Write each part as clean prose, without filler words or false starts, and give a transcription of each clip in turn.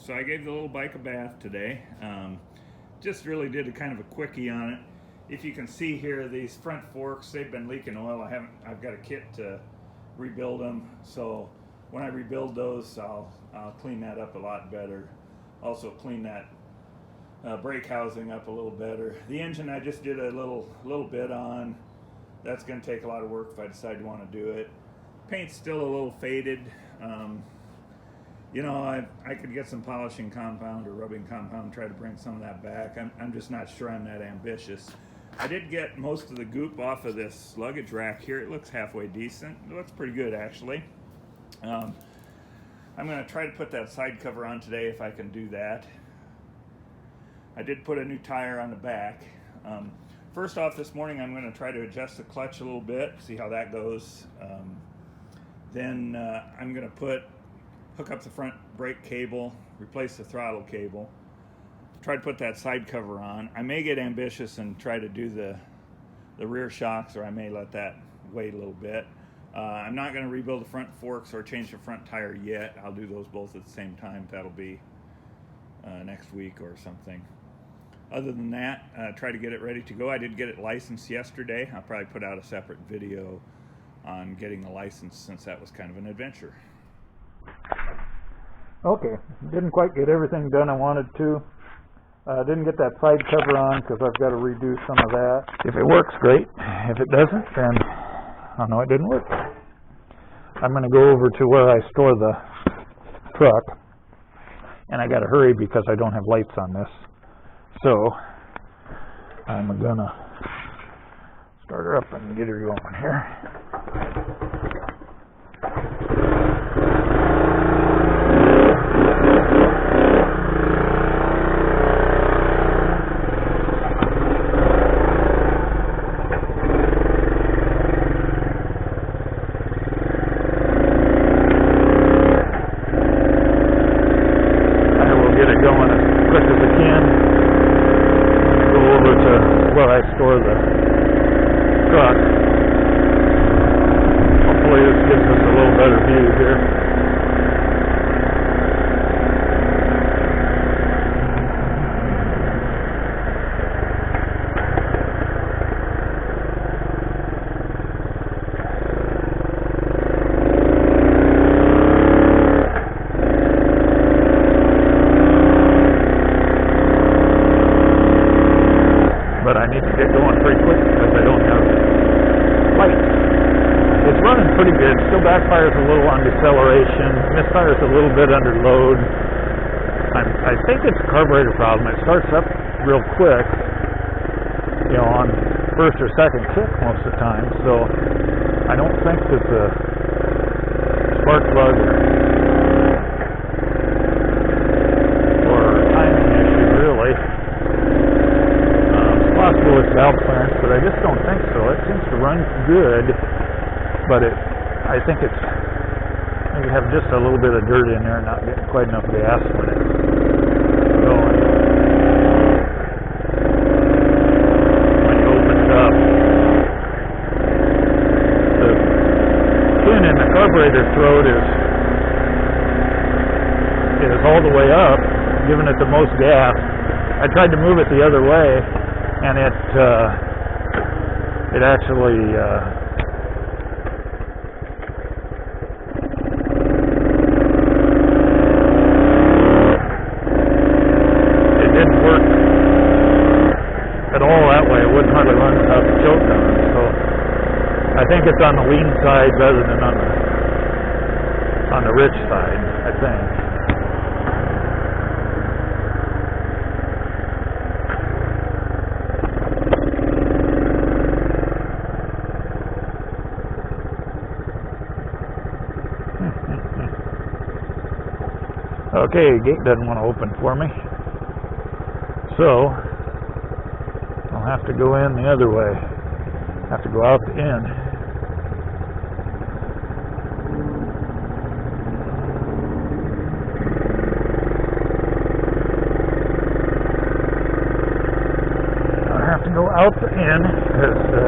So I gave the little bike a bath today. Just really did a kind of a quickie on it. If you can see here, these front forks, they've been leaking oil. I've got a kit to rebuild them. So when I rebuild those, I'll clean that up a lot better. Also clean that brake housing up a little better. The engine I just did a little bit on. That's going to take a lot of work if I decide to want to do it. Paint's still a little faded. You know, I could get some polishing compound or rubbing compound and try to bring some of that back. I'm just not sure I'm that ambitious. I did get most of the goop off of this luggage rack here. It looks halfway decent. It looks pretty good, actually. I'm going to try to put that side cover on today if I can do that. I did put a new tire on the back. First off, this morning I'm going to try to adjust the clutch a little bit, see how that goes. Then I'm going to hook up the front brake cable, replace the throttle cable, try to put that side cover on. I may get ambitious and try to do the rear shocks, or I may let that wait a little bit. I'm not going to rebuild the front forks or change the front tire yet. I'll do those both at the same time. That'll be next week or something. Other than that, try to get it ready to go. I did get it licensed yesterday. I'll probably put out a separate video on getting the license, since that was kind of an adventure. Okay, didn't quite get everything done I wanted to. Didn't get that side cover on because I've got to redo some of that. If it works, great. If it doesn't, then I know it didn't work. I'm going to go over to where I store the truck, and I got to hurry because I don't have lights on this. So I'm going to start her up and get her going here. Where I store the truck. Hopefully this gives us a little better view here. But I need to get going pretty quick because I don't have lights. It's running pretty good. Still backfires a little on deceleration. Misfires a little bit under load. I think it's a carburetor problem. It starts up real quick, you know, on first or second kick most of the time. So I don't think it's a spark plug or timing issue, really. Possible it's valve clearance, but I just don't think so. It seems to run good, but I think it's maybe have just a little bit of dirt in there, not getting quite enough gas when it's going. When you open it up, the pin in the carburetor throat is all the way up, giving it the most gas. I tried to move it the other way, and it actually it didn't work at all that way. It wouldn't hardly run without the choke on it. So I think it's on the lean side rather than on the rich side, I think. Okay, gate doesn't want to open for me, so I'll have to go in the other way. Have to go out the end. I'll have to go out the end because the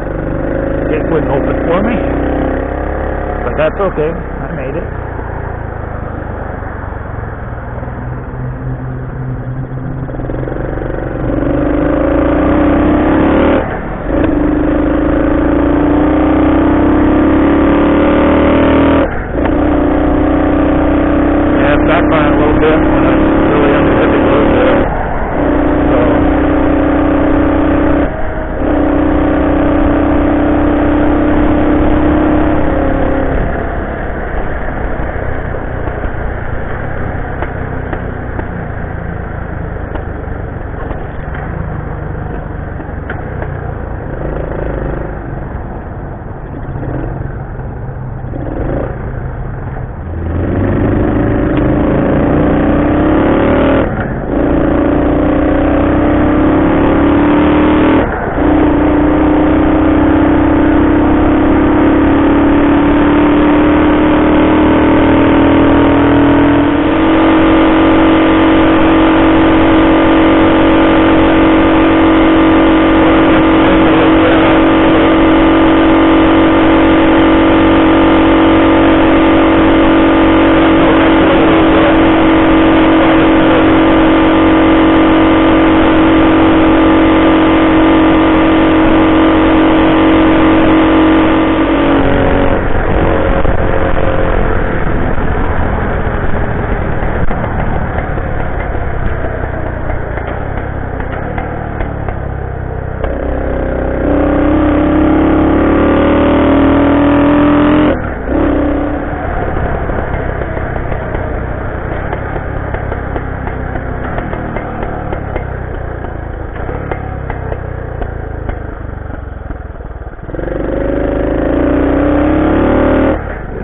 gate wouldn't open for me, but that's okay. I made it. bit when I really under heavy load there.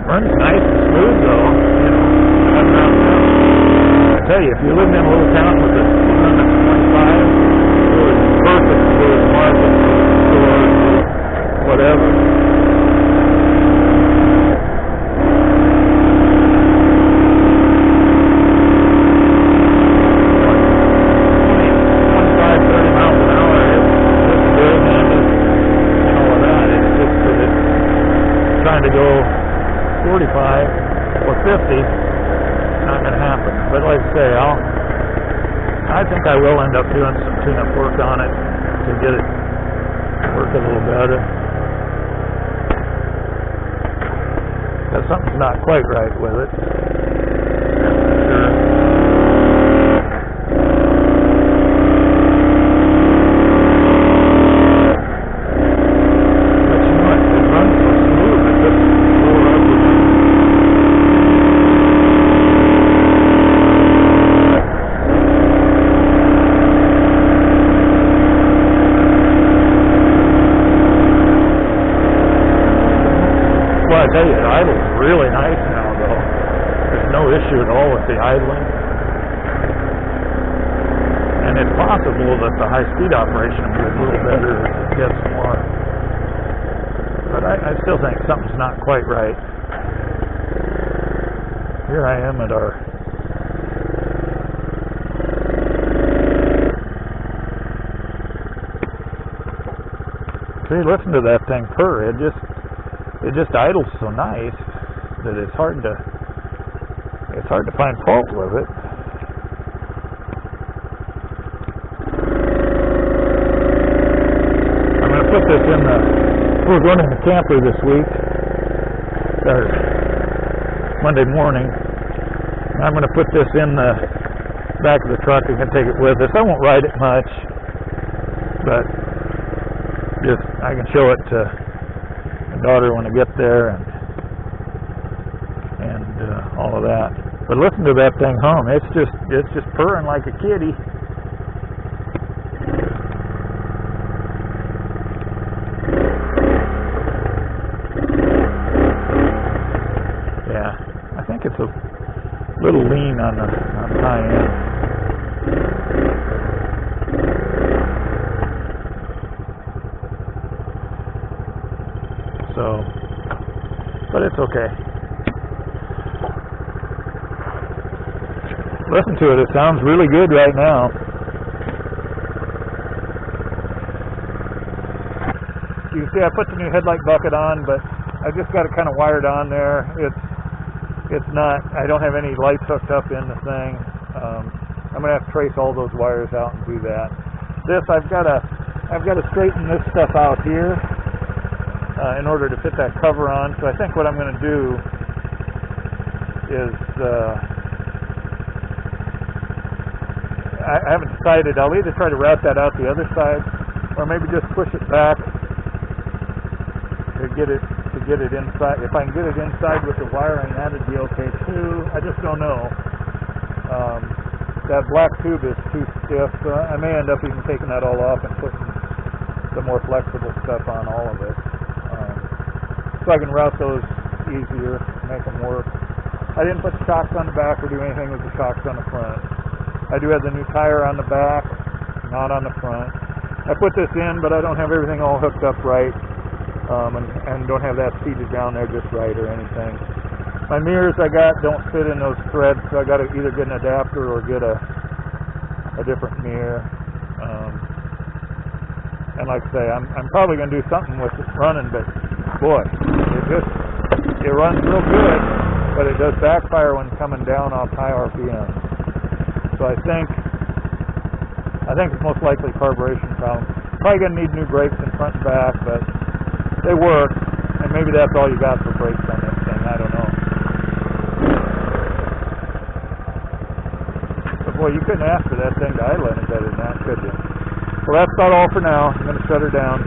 Runs nice and smooth though, you know. I tell you, if you lived in a little town with a speed limit of 25, it was perfect to go to the market, stores, whatever. To go 45 or 50, not going to happen. But like I say, I think I will end up doing some tune-up work on it to get it working a little better. Because something's not quite right with it. Sure. I tell you, it idles really nice now, though. There's no issue at all with the idling. And it's possible that the high-speed operation will be a little better as it gets more. But I still think something's not quite right. Here I am at our see, listen to that thing purr. It just idles so nice that it's hard to find fault with it. I'm going to put this in we're running the camper this week, or Monday morning. I'm going to put this in the back of the truck and can take it with us. I won't ride it much, but just I can show it to daughter when I get there and all of that. But listen to that thing hum. It's just purring like a kitty. Yeah, I think it's a little lean on the high end. So, but it's okay. Listen to it. It sounds really good right now. You can see I put the new headlight bucket on, but I just got it kind of wired on there. It's not. I don't have any lights hooked up in the thing. I'm gonna have to trace all those wires out and do that. This I've got to straighten this stuff out here. In order to fit that cover on. So I think what I'm going to do is I haven't decided. I'll either try to route that out the other side, or maybe just push it back to get it inside. If I can get it inside with the wiring, that'd be okay too. I just don't know. That black tube is too stiff, so I may end up even taking that all off and putting the more flexible stuff on all of it, so I can route those easier, make them work. I didn't put shocks on the back or do anything with the shocks on the front. I do have the new tire on the back, not on the front. I put this in, but I don't have everything all hooked up right, and don't have that seated down there just right or anything. My mirrors I got don't fit in those threads, so I got to either get an adapter or get a different mirror. And like I say, I'm probably going to do something with it running, but boy, it runs real good, but it does backfire when coming down off high RPM. So I think it's most likely a carburation problem. Probably going to need new brakes in front and back, but they work, and maybe that's all you got for brakes on this thing. I don't know. But boy, you couldn't ask for that thing to idle any better than that, could you? Well, that's about all for now. I'm going to shut her down.